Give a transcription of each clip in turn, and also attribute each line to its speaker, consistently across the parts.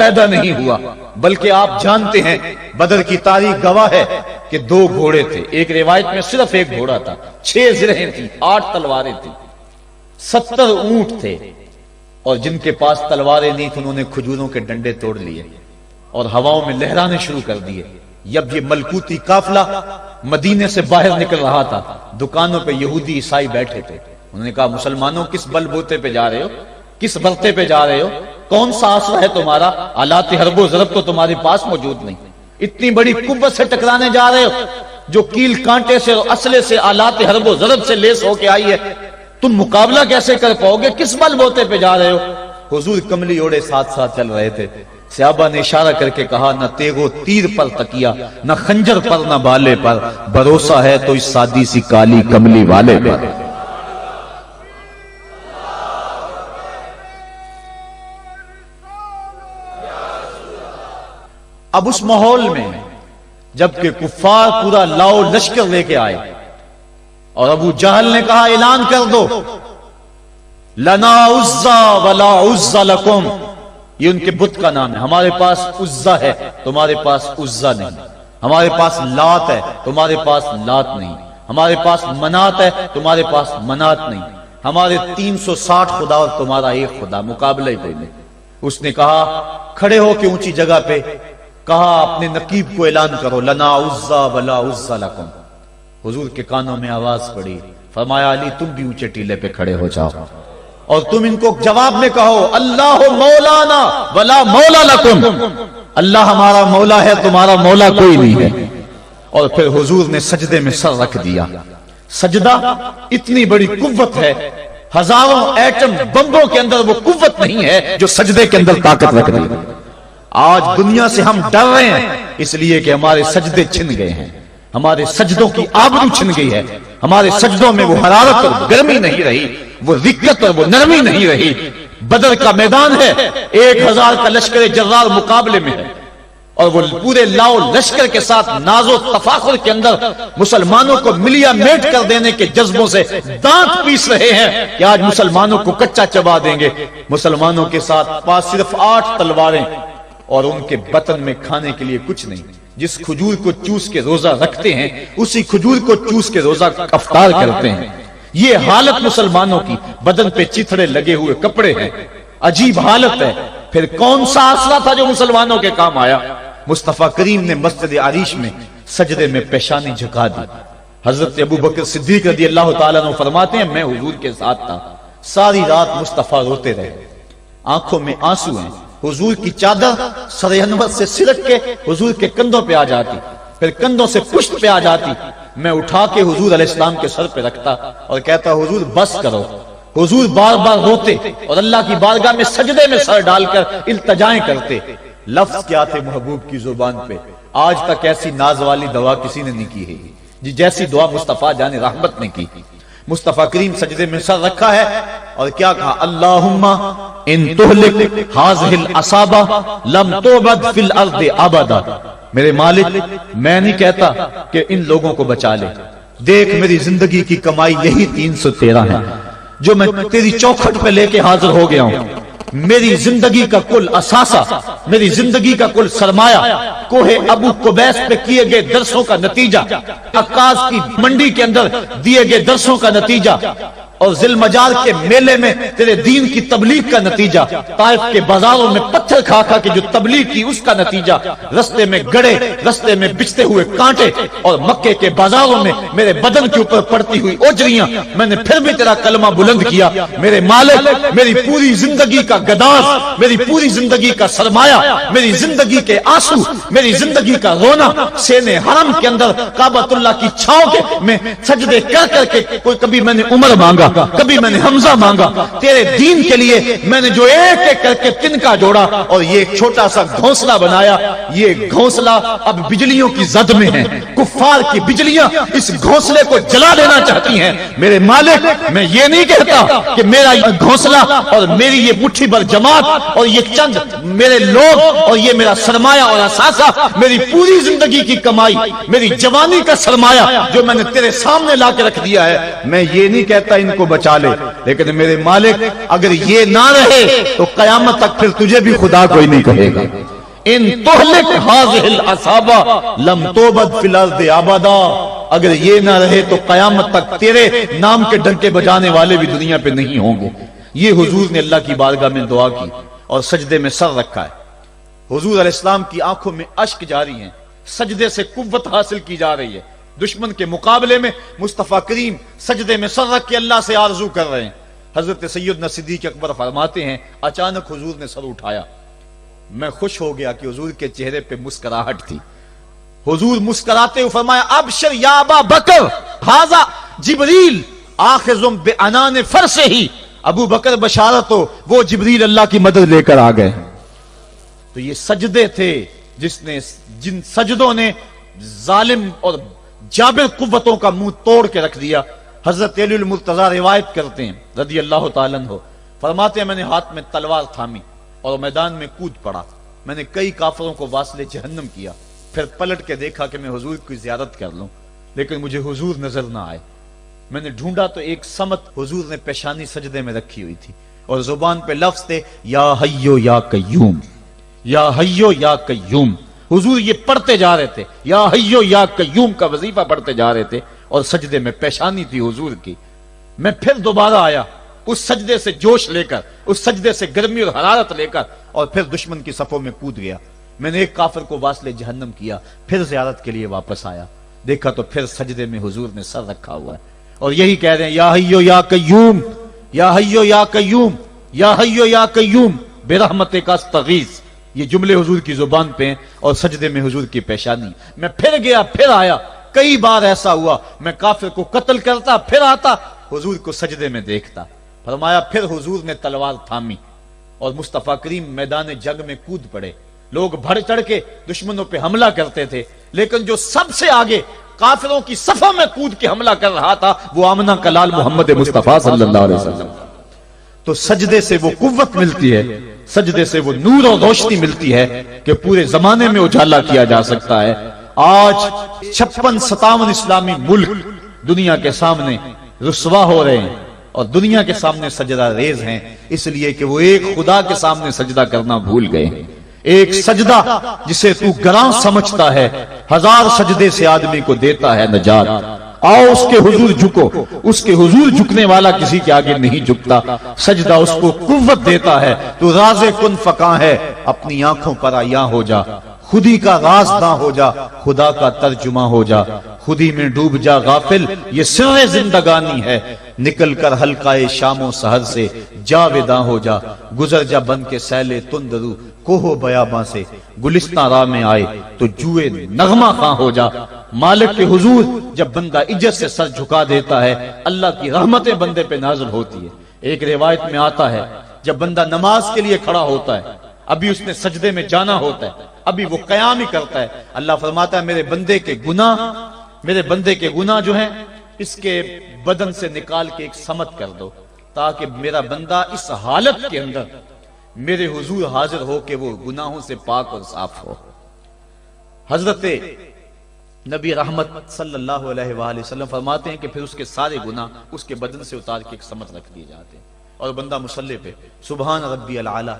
Speaker 1: پیدا نہیں ہوا، بلکہ آپ جانتے ہیں بدر کی تاریخ گواہ ہے کہ 2 گھوڑے تھے، ایک روایت میں صرف 1 گھوڑا تھا، 6 زرہیں تھی، 8 تلواریں تھیں، 70 اونٹ تھے، اور جن کے پاس تلواریں نہیں تھیں انہوں نے کھجوروں کے ڈنڈے توڑ لیے اور ہواؤں میں لہرانے شروع کر دیے۔ جب یہ ملکوتی قافلہ مدینے سے باہر نکل رہا تھا، دکانوں پہ یہودی عیسائی بیٹھے تھے، انہوں نے کہا مسلمانوں کس بل بوتے پہ جا رہے ہو، کس برتے پہ جا رہے ہو، کون سا آسرا ہے تمہارا، آلات حرب و ضرب تو تمہارے پاس موجود نہیں، اتنی بڑی قوت سے ٹکرانے جا رہے ہو جو کیل کانٹے سے اور اسلحے سے آلات حرب و ضرب سے لیس ہو کے آئی ہے، تم مقابلہ کیسے کر پاؤ گے، کس بل بوتے پہ جا رہے ہو؟ حضور کملی اوڑے ساتھ ساتھ چل رہے تھے، صحابہ نے اشارہ کر کے کہا نہ تیغ و تیر پر تکیا، نہ خنجر پر نہ بالے پر، بھروسہ ہے تو اس سادی سی کالی کملی والے پر۔ اب اس ماحول میں جبکہ کفار پورا لاؤ لشکر لے کے آئے اور ابو جہل نے کہا اعلان کر دو لنا عزا ولا عزا لکم، یہ ان کے بت کا نام ہے، ہمارے پاس عزا ہے تمہارے پاس عزا نہیں، ہمارے پاس لات ہے تمہارے پاس لات نہیں، ہمارے پاس منات ہے تمہارے پاس منات نہیں، ہمارے 360 خدا اور تمہارا 1 خدا، مقابلہ ہی کوئی نہیں۔ اس نے کہا کھڑے ہو کے اونچی جگہ پہ کہا اپنے نقیب کو اعلان کرو لنا عزا ولا عزا لکم۔ حضور کے کانوں میں آواز پڑی، فرمایا علی تم بھی اونچے ٹیلے پہ کھڑے ہو جاؤ اور تم ان کو جواب میں کہو اللہ مولانا ولا مولا لکم، اللہ ہمارا مولا ہے تمہارا مولا کوئی نہیں ہے۔ اور پھر حضور نے سجدے میں سر رکھ دیا۔ سجدہ اتنی بڑی قوت ہے، ہزاروں ایٹم بمبوں کے اندر وہ قوت نہیں ہے جو سجدے کے اندر طاقت رکھ دی۔ آج دنیا سے ہم ڈر رہے ہیں اس لیے کہ ہمارے سجدے چھن گئے ہیں، ہمارے سجدوں کی آبرو چھن گئی ہے، ہمارے سجدوں میں وہ حرارت اور گرمی نہیں رہی، وہ رقت اور وہ نرمی نہیں رہی۔ بدر کا میدان ہے، 1000 کا لشکر جرار مقابلے میں ہے اور وہ پورے لاؤ لشکر کے ساتھ ناز و تفاخر کے اندر مسلمانوں کو ملیا میٹ کر دینے کے جذبوں سے دانت پیس رہے ہیں کہ آج مسلمانوں کو کچا چبا دیں گے۔ مسلمانوں کے ساتھ پاس صرف 8 تلواریں اور ان کے بطن میں کھانے کے لیے کچھ نہیں، جس کھجور کو چوس کے روزہ رکھتے ہیں اسی کھجور کو چوس کے روزہ افطار کرتے ہیں۔ یہ حالت مسلمانوں کی، بدن پہ چتھڑے لگے ہوئے کپڑے ہیں، عجیب حالت ہے۔ پھر کون سا آسرا تھا جو مسلمانوں کے کام آیا؟ مصطفیٰ کریم نے مسجد عریش میں سجدے میں پیشانی جھکا دی۔ حضرت ابوبکر صدیق رضی اللہ تعالیٰ عنہ فرماتے ہیں میں حضور کے ساتھ تھا، ساری رات مصطفیٰ روتے رہے، آنکھوں میں آنسو ہیں، حضور کی چادر سر انور سے سلٹ کے حضور کے کندھوں پہ آ جاتی، پھر کندھوں سے پشت پہ آ جاتی، میں اٹھا کے حضور علیہ السلام کے سر پہ رکھتا اور کہتا حضور بس کرو۔ حضور بار بار روتے اور اللہ کی بارگاہ میں سجدے میں سر ڈال کر التجائیں کرتے۔ لفظ کیا تھے محبوب کی زبان پہ؟ آج تک ایسی ناز والی دعا کسی نے نہیں کی ہے جی جیسی دعا مصطفیٰ جان رحمت نے کی۔ مصطفیٰ کریم سجدے میں سر رکھا ہے اور کیا کہا اللہم ان تہلک ہذہ العصابہ لم تعبد فی الارض ابدا، میرے مالک میں نہیں کہتا کہ ان لوگوں کو بچا لے، دیکھ میری زندگی کی کمائی یہی 313 ہے جو میں تیری چوکھٹ پہ لے کے حاضر ہو گیا ہوں، میری زندگی کا کل اثاثہ، میری زندگی کا کل سرمایہ کوہ ابو قبیس پہ کیے گئے درسوں کا نتیجہ، عکاظ کی منڈی کے اندر دیے گئے درسوں کا نتیجہ، اور ذی المجال کے میلے میں تیرے دین کی تبلیغ کا نتیجہ، طائف کے بازاروں میں پتھر کھا کھا کے جو تبلیغ کی اس کا نتیجہ، رستے میں گڑے، رستے میں بچتے ہوئے کانٹے، اور مکے کے بازاروں میں میرے بدن کے اوپر پڑتی ہوئی اوجریاں، میں نے پھر بھی تیرا کلمہ بلند کیا۔ میرے مالک میری پوری زندگی کا گداز، میری پوری زندگی کا سرمایہ، میری زندگی کے آنسو، میری زندگی کا رونا سینے حرم کے اندر کعبۃ اللہ کی چھاؤں کے میں سجدے کر کر کے، کوئی کبھی میں نے عمر مانگا، کبھی میں نے حمزہ مانگا، تیرے دین کے لیے میں نے جو ایک ایک کر کے تنکا جوڑا اور یہ ایک چھوٹا سا گھونسلہ بنایا، یہ گھونسلہ اب بجلیوں کی زد میں ہے، کفار کی بجلیاں اس گھونسلے کو جلا دینا چاہتی ہیں۔ میرے مالک میں یہ نہیں کہتا کہ میرا یہ گھونسلہ اور میری یہ مٹھی بھر جماعت اور یہ چند میرے لوگ اور یہ میرا سرمایہ اور اثاثہ، میری پوری زندگی کی کمائی، میری جوانی کا سرمایہ جو میں نے تیرے سامنے لا کے رکھ دیا ہے، میں یہ نہیں کہتا ان کو کو بچا لے، لیکن میرے مالک اگر یہ نہ رہے تو قیامت تک پھر تجھے بھی خدا کوئی نہیں کہے گا۔ ان تہلک هذه العصابہ لم توبد فی الارض ابدا، اگر یہ نہ رہے تو قیامت تک تیرے نام کے ڈنکے بجانے والے بھی دنیا پہ نہیں ہوں گے۔ یہ حضور نے اللہ کی بارگاہ میں دعا کی اور سجدے میں سر رکھا ہے۔ حضور علیہ السلام کی آنکھوں میں اشک جاری ہیں، سجدے سے قوت حاصل کی جا رہی ہے۔ دشمن کے مقابلے میں مصطفیٰ کریم سجدے میں سر رکھ کے اللہ سے آرزو کر رہے ہیں۔ حضرت سیدنا صدیق اکبر فرماتے ہیں اچانک حضور نے سر اٹھایا، میں خوش ہو گیا کہ حضور کے چہرے پہ مسکراہٹ تھی۔ حضور مسکراتے ہوئے فرمایا ابشر یا ابا بکر ھذا جبریل آخذ بعنان فرسہ، ابو بکر بشارت ہو، وہ جبریل اللہ کی مدد لے کر آ گئے۔ تو یہ سجدے تھے جن سجدوں نے ظالم اور جابر قوتوں کا منہ توڑ کے رکھ دیا۔ حضرت علی المرتضیٰ روایت کرتے ہیں رضی اللہ تعالیٰ عنہ، فرماتے ہیں میں نے ہاتھ میں تلوار تھامی اور میدان میں کود پڑا، میں نے کئی کافروں کو واصل جہنم کیا، پھر پلٹ کے دیکھا کہ میں حضور کی زیارت کر لوں، لیکن مجھے حضور نظر نہ آئے۔ میں نے ڈھونڈا تو ایک سمت حضور نے پیشانی سجدے میں رکھی ہوئی تھی اور زبان پہ لفظ تھے یا حیو یا قیوم، یا حیو یا قیوم۔ حضور یہ پڑھتے جا رہے تھے، یا حیو یا قیوم کا وظیفہ پڑھتے جا رہے تھے اور سجدے میں پیشانی تھی حضور کی۔ میں پھر دوبارہ آیا اس سجدے سے جوش لے کر، اس سجدے سے گرمی اور حرارت لے کر، اور پھر دشمن کی صفوں میں کود گیا۔ میں نے ایک کافر کو واصل جہنم کیا، پھر زیارت کے لیے واپس آیا، دیکھا تو پھر سجدے میں حضور نے سر رکھا ہوا ہے اور یہی کہہ رہے ہیں یا حیو یا قیوم، یا حیو یا قیوم، یا حیو یا قیوم برحمتک استغیث۔ یہ جملے حضور کی زبان پہ ہیں اور سجدے میں حضور کی پیشانی۔ میں پھر گیا، پھر آیا، کئی بار ایسا ہوا میں کافر کو قتل کرتا، پھر آتا حضور کو سجدے میں دیکھتا۔ فرمایا پھر حضور نے تلوار تھامی اور مصطفیٰ کریم میدان جنگ میں کود پڑے۔ لوگ بڑھ چڑھ کے دشمنوں پہ حملہ کرتے تھے، لیکن جو سب سے آگے کافروں کی صفوں میں کود کے حملہ کر رہا تھا وہ آمنہ کا لال محمد مصطفیٰ صلی اللہ علیہ وسلم۔ تو سجدے سے وہ قوت ملتی ہے، سجدے سے وہ نور اور روشنی ملتی ہے کہ پورے زمانے میں اجالا کیا جا سکتا ہے۔ آج 56-57 اسلامی ملک دنیا کے سامنے رسوا ہو رہے ہیں اور دنیا کے سامنے سجدہ ریز ہیں، اس لیے کہ وہ ایک خدا کے سامنے سجدہ کرنا بھول گئے ہیں۔ ایک سجدہ جسے تو گراں سمجھتا ہے 1000 سجدے سے آدمی کو دیتا ہے نجات۔ آؤ اس کے حضور جھکو، اس کے حضور جھکنے والا کسی کے آگے نہیں جھکتا۔ سجدہ اس کو قوت دیتا ہے، تو راز کن فکاں ہے اپنی آنکھوں پر عیاں ہو جا، خودی کا راز نہ ہو جا خدا کا ترجمہ ہو جا، خودی میں ڈوب جا غافل یہ سر زندگانی ہے، نکل کر حلقہ شام و سحر سے جا ودا ہو جا، گزر جا بن کے سیلے تندرو کوہ بیاباں سے، گلستان راہ میں آئے تو جوئے نغمہ خواں ہو جا۔ مالک کے حضور جب بندہ عزت سے سر جھکا دیتا ہے اللہ کی رحمتیں بندے پہ نازل ہوتی ہے۔ ایک روایت میں آتا ہے جب بندہ نماز کے لیے کھڑا ہوتا ہے، ابھی اس نے سجدے میں جانا ہوتا ہے، ابھی وہ قیام ہی کرتا ہے، اللہ فرماتا ہے میرے بندے کے گناہ جو ہیں اس کے بدن سے نکال کے ایک سمت کر دو، تاکہ میرا بندہ اس حالت کے اندر میرے حضور حاضر ہو کہ وہ گناہوں سے پاک اور صاف ہو۔ حضرت نبی رحمت صلی اللہ علیہ وآلہ وسلم فرماتے ہیں کہ پھر اس کے سارے گناہ اس کے بدن سے اتار کے ایک سمت رکھ دیے جاتے ہیں اور بندہ مصلی پہ سبحان ربی العالی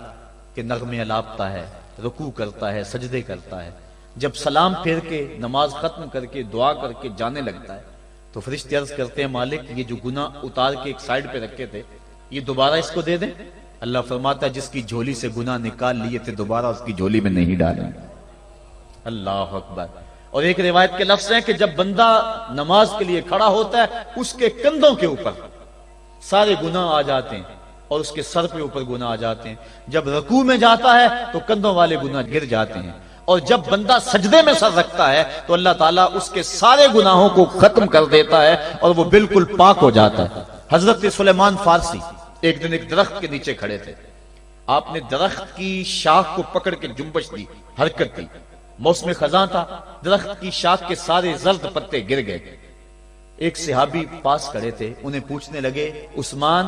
Speaker 1: کے نغمے الاپتا ہے، رکوع کرتا ہے، سجدے کرتا ہے۔ جب سلام پھیر کے نماز ختم کر کے دعا کر کے جانے لگتا ہے تو فرشتے عرض کرتے ہیں مالک یہ جو گناہ اتار کے ایک سائیڈ پہ رکھے تھے یہ دوبارہ اس کو دے دیں۔ اللہ فرماتا ہے جس کی جھولی سے گناہ نکال لیے تھے دوبارہ اس کی جھولی میں نہیں ڈالیں۔ اللہ اکبر۔ اور ایک روایت کے لفظ ہیں کہ جب بندہ نماز کے لیے کھڑا ہوتا ہے اس کے کندھوں کے اوپر سارے گناہ آ جاتے ہیں اور اس کے سر پہ اوپر گناہ آ جاتے ہیں۔ جب رکوع میں جاتا ہے تو کندھوں والے گناہ گر جاتے ہیں، اور جب بندہ سجدے میں سر رکھتا ہے تو اللہ تعالیٰ اس کے سارے گناہوں کو ختم کر دیتا ہے اور وہ بالکل پاک ہو جاتا ہے۔ حضرت سلیمان فارسی ایک دن ایک درخت کے نیچے کھڑے تھے، آپ نے درخت کی شاخ کو پکڑ کے جنبش دی، حرکت دی، موسم خزاں تھا، درخت کی شاخ کے سارے زرد پتے گر گئے۔ ایک صحابی پاس کھڑے تھے، انہیں پوچھنے لگے عثمان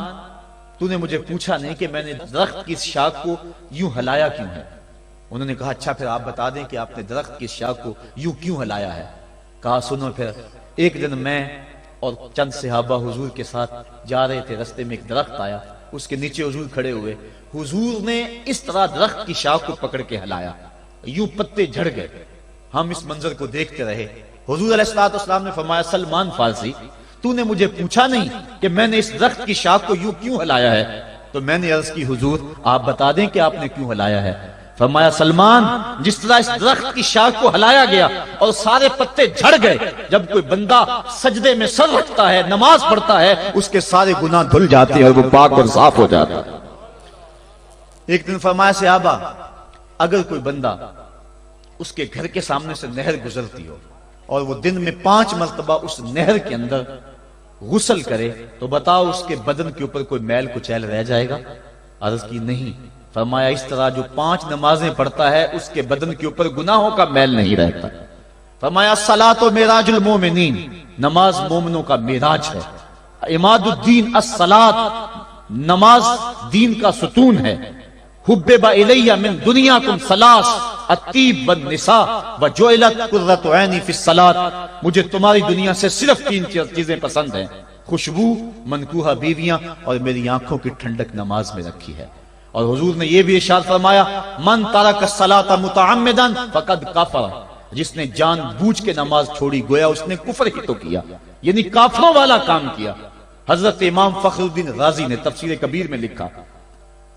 Speaker 1: تو نے مجھے پوچھا نہیں کہ میں نے درخت کی شاخ کو یوں ہلایا کیوں ہے؟ انہوں نے کہا اچھا پھر آپ بتا دیں کہ آپ نے درخت کی شاخ کو یوں کیوں ہلایا ہے؟ کہا سنو پھر، ایک دن میں اور چند صحابہ حضور کے ساتھ جا رہے تھے، رستے میں ایک درخت آیا، اس کے نیچے حضور کھڑے ہوئے، حضور نے اس طرح درخت کی شاخ کو پکڑ کے ہلایا، یوں پتے جھڑ گئے، ہم اس منظر کو دیکھتے رہے۔ حضور علیہ السلام نے فرمایا سلمان فارسی تو نے مجھے پوچھا نہیں کہ میں نے اس درخت کی شاخ کو یوں کیوں ہلایا ہے؟ تو میں نے عرض کی حضور آپ بتا دیں کہ آپ نے کیوں ہلایا ہے؟ فرمایا سلمان جس طرح اس درخت کی شاخ کو ہلایا گیا اور سارے پتے جھڑ گئے، جب کوئی بندہ سجدے میں سر رکھتا ہے، نماز پڑھتا ہے، اس کے سارے گناہ دھل جاتے ہیں اور وہ پاک اور صاف ہو جاتا ہے۔ ایک دن فرمایا صحابہ اگر کوئی بندہ اس کے گھر کے سامنے سے نہر گزرتی ہو اور وہ دن میں 5 مرتبہ اس نہر کے اندر غسل کرے تو بتاؤ اس کے بدن کے اوپر کوئی میل کچیل رہ جائے گا؟ عرض کی نہیں۔ فرمایا اس طرح جو 5 نمازیں پڑھتا ہے اس کے بدن کے اوپر گناہوں کا میل نہیں رہتا۔ فرمایا الصلاۃ معراج المومنین، نماز مومنوں کا معراج ہے۔ عماد الدین الصلاۃ، نماز دین کا ستون ہے۔ حبب الی من دنیاکم ثلاث الطیب والنساء وجعلت قرۃ عینی فی الصلاۃ، مجھے تمہاری دنیا سے صرف 3 چیزیں پسند ہیں، خوشبو، منکوحہ بیویاں، اور میری آنکھوں کی ٹھنڈک نماز میں رکھی ہے۔ اور حضور نے یہ بھی ارشاد فرمایا من ترک الصلاۃ متعمدا فقد کفر، جس نے جان بوجھ کے نماز چھوڑی گویا اس نے کفر ہی تو کیا، یعنی کافروں والا کام کیا۔ حضرت امام فخر الدین رازی نے تفسیر کبیر میں لکھا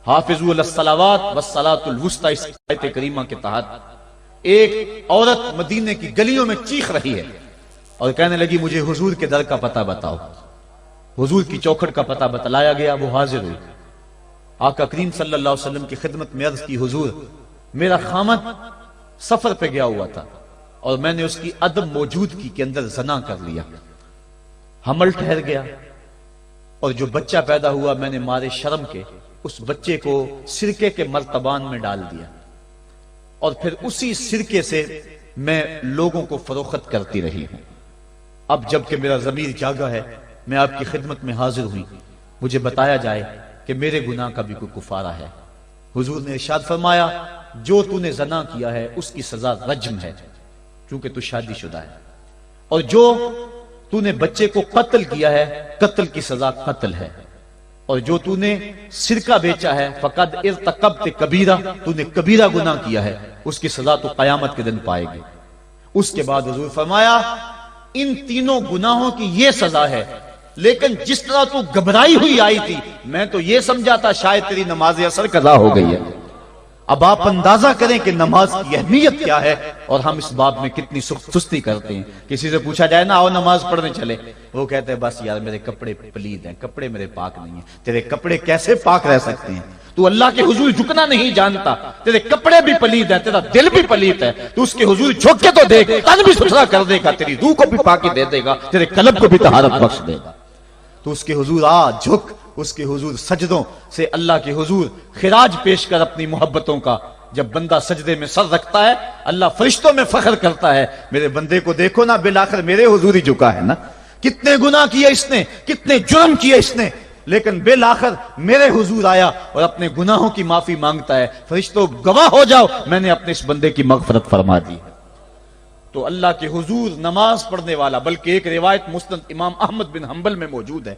Speaker 1: حافظوا علی الصلوات والصلاۃ الوسطی، اس آیت کریمہ کے تحت ایک عورت مدینے کی گلیوں میں چیخ رہی ہے اور کہنے لگی مجھے حضور کے در کا پتہ بتاؤ۔ حضور کی چوکھٹ کا پتہ بتلایا گیا، وہ حاضر ہوئی۔ آقا کریم صلی اللہ علیہ وسلم کی خدمت میں عرض کی حضور میرا خامد سفر پہ گیا ہوا تھا اور میں نے اس کی عدم موجودگی کے اندر زنا کر لیا، حمل ٹھہر گیا، اور جو بچہ پیدا ہوا میں نے مارے شرم کے اس بچے کو سرکے کے مرتبان میں ڈال دیا، اور پھر اسی سرکے سے میں لوگوں کو فروخت کرتی رہی ہوں۔ اب جب کہ میرا ضمیر جاگا ہے، میں آپ کی خدمت میں حاضر ہوئی، مجھے بتایا جائے کہ میرے گناہ کا بھی کوئی کفارہ ہے۔ حضور نے ارشاد فرمایا جو تو نے زنا کیا ہے اس کی سزا رجم ہے، چونکہ تو شادی شدہ ہے، اور جو تو نے بچے کو قتل کیا ہے قتل کی سزا قتل ہے، اور جو تو نے سرکہ بیچا ہے فقد ارتکبت کبیرہ، تو نے کبیرہ گناہ کیا ہے، اس کی سزا تو قیامت کے دن پائے گی۔ اس کے بعد حضور فرمایا ان تینوں گناہوں کی یہ سزا ہے، لیکن جس طرح تو گھبرائی ہوئی آئی تھی میں تو یہ سمجھا تھا شاید تیری نماز اثر قضا ہو گئی ہے۔ اب آپ اندازہ کریں کہ نماز کی اہمیت کیا ہے اور ہم اس باب میں کتنی سستی کرتے ہیں۔ کسی سے پوچھا جائے نا آؤ نماز پڑھنے چلے، وہ کہتے ہیں بس یار میرے کپڑے پلید ہیں، کپڑے میرے پاک نہیں ہیں۔ تیرے کپڑے کیسے پاک رہ سکتے ہیں؟ تو اللہ کے حضور جھکنا نہیں جانتا، تیرے کپڑے بھی پلید ہیں، تیرا دل بھی پلید ہے، تو اس کے حضور جھک کے تو دیکھ، تن بھی ستھرا کر دے گا، تیری روح کو بھی پاکی دے دے گا، تیرے قلب کو بھی طہارت بخش دے گا۔ تو اس کے حضور آ جھک، اس کے حضور سجدوں سے اللہ کے حضور خراج پیش کر اپنی محبتوں کا۔ جب بندہ سجدے میں سر رکھتا ہے اللہ فرشتوں میں فخر کرتا ہے میرے بندے کو دیکھو نا، بالآخر میرے حضور ہی جھکا ہے نا، کتنے گناہ کیے اس نے، کتنے جرم کیے اس نے، لیکن بالآخر میرے حضور آیا اور اپنے گناہوں کی معافی مانگتا ہے۔ فرشتوں گواہ ہو جاؤ میں نے اپنے اس بندے کی مغفرت فرما دی۔ تو اللہ کے حضور نماز پڑھنے والا، بلکہ ایک روایت مسند امام احمد بن حنبل میں موجود ہے،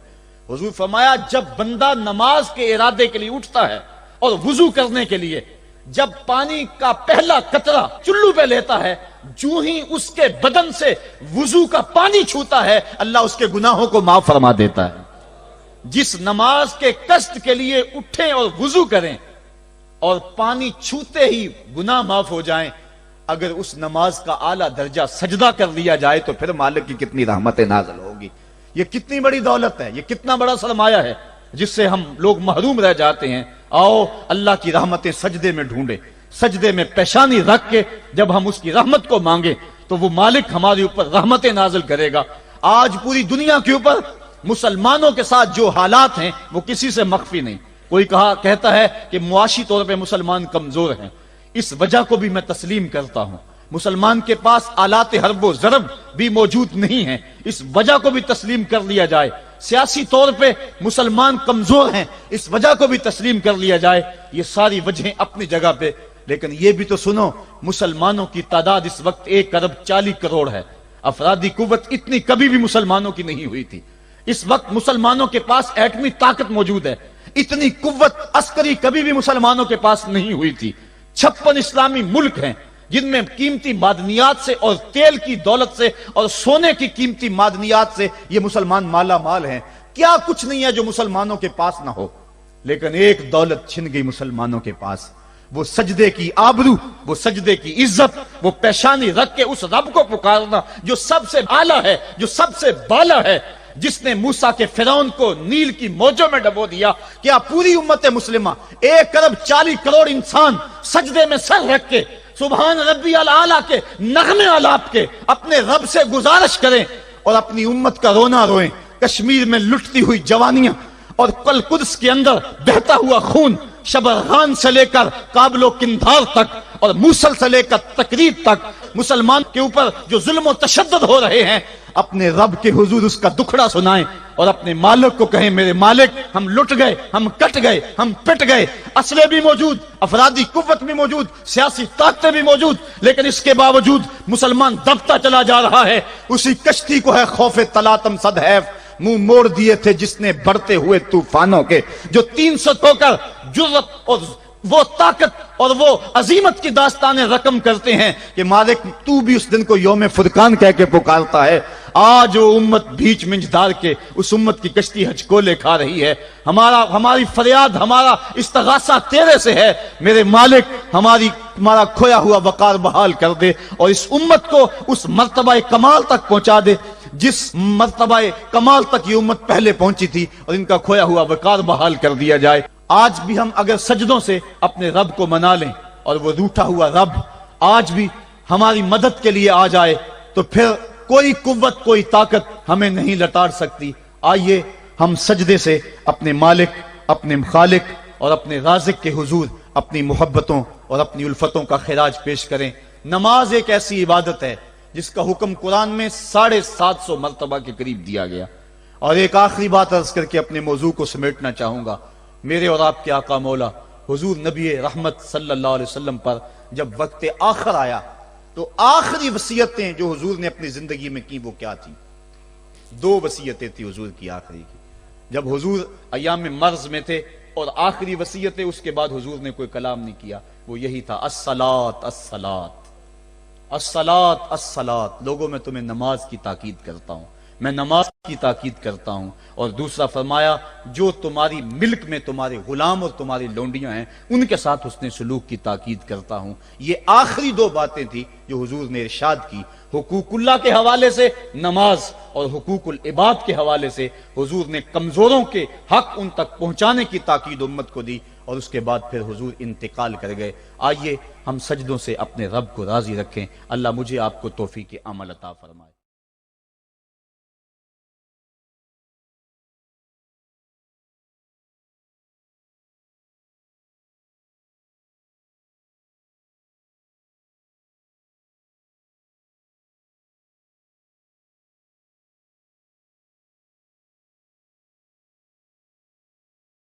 Speaker 1: حضور فرمایا جب بندہ نماز کے ارادے کے لیے اٹھتا ہے اور وضو کرنے کے لیے جب پانی کا پہلا قطرہ چلو پہ لیتا ہے، جو ہی اس کے بدن سے وضو کا پانی چھوتا ہے اللہ اس کے گناہوں کو معاف فرما دیتا ہے۔ جس نماز کے قصد کے لیے اٹھیں اور وضو کریں اور پانی چھوتے ہی گناہ معاف ہو جائیں، اگر اس نماز کا اعلیٰ درجہ سجدہ کر لیا جائے تو پھر مالک کی کتنی رحمتیں نازل ہوگی۔ یہ کتنی بڑی دولت ہے، یہ کتنا بڑا سرمایہ ہے جس سے ہم لوگ محروم رہ جاتے ہیں۔ آؤ اللہ کی رحمتیں سجدے میں ڈھونڈے، سجدے میں پیشانی رکھ کے جب ہم اس کی رحمت کو مانگیں تو وہ مالک ہمارے اوپر رحمتیں نازل کرے گا۔ آج پوری دنیا کے اوپر مسلمانوں کے ساتھ جو حالات ہیں وہ کسی سے مخفی نہیں۔ کوئی کہتا ہے کہ معاشی طور پہ مسلمان کمزور ہیں، اس وجہ کو بھی میں تسلیم کرتا ہوں۔ مسلمان کے پاس آلات حرب و ضرب بھی موجود نہیں ہیں، اس وجہ کو بھی تسلیم کر لیا جائے۔ سیاسی طور پہ مسلمان کمزور ہیں، اس وجہ کو بھی تسلیم کر لیا جائے۔ یہ ساری وجہیں اپنی جگہ پہ، لیکن یہ بھی تو سنو مسلمانوں کی تعداد اس وقت 1 ارب 40 کروڑ ہے۔ افرادی قوت اتنی کبھی بھی مسلمانوں کی نہیں ہوئی تھی. اس وقت مسلمانوں کے پاس ایٹمی طاقت موجود ہے. اتنی قوت عسکری کبھی بھی مسلمانوں کے پاس نہیں ہوئی تھی. 56 اسلامی ملک ہیں جن میں قیمتی معدنیات سے اور تیل کی دولت سے اور سونے کی قیمتی معدنیات سے یہ مسلمان مالا مال ہیں. کیا کچھ نہیں ہے جو مسلمانوں کے پاس نہ ہو. لیکن ایک دولت چھن گئی مسلمانوں کے پاس، وہ سجدے کی آبرو، وہ سجدے کی عزت، وہ پیشانی رکھ کے اس رب کو پکارنا جو سب سے اعلیٰ ہے، جو سب سے بالا ہے، جس نے موسیٰ کے فرعون کو نیل کی موجوں میں ڈبو دیا. کیا پوری امت مسلمہ 1 ارب 40 کروڑ انسان سجدے میں سر رکھ کے سبحان ربی الاعلیٰ کے نغمے آلاپ کے اپنے رب سے گزارش کریں اور اپنی امت کا رونا روئیں؟ کشمیر میں لٹتی ہوئی جوانیاں اور قدس کے اندر بہتا ہوا خون، شبرغان سے لے کر کابل و قندھار تک اور موصل سے لے کر تکریب تک مسلمان کے اوپر جو ظلم و تشدد ہو رہے ہیں، اپنے رب کے حضور اس کا دکھڑا سنائیں اور اپنے مالک کو کہیں میرے مالک ہم لٹ گئے، ہم کٹ گئے، ہم پٹ گئے. اسلحے بھی موجود، افرادی قوت بھی موجود، سیاسی طاقتیں بھی موجود، لیکن اس کے باوجود مسلمان دبتا چلا جا رہا ہے. اسی کشتی کو ہے خوف تلاطم صدحیف منہ موڑ دیے تھے جس نے بڑھتے ہوئے طوفانوں کے، جو 300 ہو کر جرأت اور وہ طاقت اور وہ عظیمت کی داستانیں رقم کرتے ہیں کہ مالک تو بھی اس دن کو یوم فرقان کہہ کے پکارتا ہے. آج وہ امت بیچ منجدار کے اس امت کی کشتی ہچکولے کھا رہی ہے. ہماری فریاد، ہمارا استغاثہ تیرے سے ہے میرے مالک. ہمارا کھویا ہوا وقار بحال کر دے اور اس امت کو اس مرتبہ کمال تک پہنچا دے جس مرتبہ کمال تک یہ امت پہلے پہنچی تھی، اور ان کا کھویا ہوا وقار بحال کر دیا جائے. آج بھی ہم اگر سجدوں سے اپنے رب کو منا لیں اور وہ روٹھا ہوا رب آج بھی ہماری مدد کے لیے آ جائے تو پھر کوئی قوت، کوئی طاقت ہمیں نہیں لٹاڑ سکتی. آئیے ہم سجدے سے اپنے مالک، اپنے خالق اور اپنے رازق کے حضور اپنی محبتوں اور اپنی الفتوں کا خراج پیش کریں. نماز ایک ایسی عبادت ہے جس کا حکم قرآن میں 750 مرتبہ کے قریب دیا گیا. اور ایک آخری بات عرض کر کے اپنے موضوع کو سمیٹنا چاہوں گا. میرے اور آپ کے آقا مولا حضور نبی رحمت صلی اللہ علیہ وسلم پر جب وقت آخر آیا تو آخری وصیتیں جو حضور نے اپنی زندگی میں کی وہ کیا تھی؟ 2 وصیتیں تھی حضور کی آخری کی. جب حضور ایام مرض میں تھے اور آخری وصیتیں، اس کے بعد حضور نے کوئی کلام نہیں کیا، وہ یہی تھا الصلاۃ الصلاۃ الصلاۃ الصلاۃ. لوگوں میں تمہیں نماز کی تاکید کرتا ہوں، میں نماز کی تاکید کرتا ہوں. اور دوسرا فرمایا جو تمہاری ملک میں تمہارے غلام اور تمہاری لونڈیاں ہیں ان کے ساتھ حسن سلوک کی تاکید کرتا ہوں. یہ آخری 2 باتیں تھی جو حضور نے ارشاد کی. حقوق اللہ کے حوالے سے نماز اور حقوق العباد کے حوالے سے حضور نے کمزوروں کے حق ان تک پہنچانے کی تاکید امت کو دی، اور اس کے بعد پھر حضور انتقال کر گئے. آئیے ہم سجدوں سے اپنے رب کو راضی رکھیں. اللہ مجھے آپ کو توفیق عمل عطا فرمائے.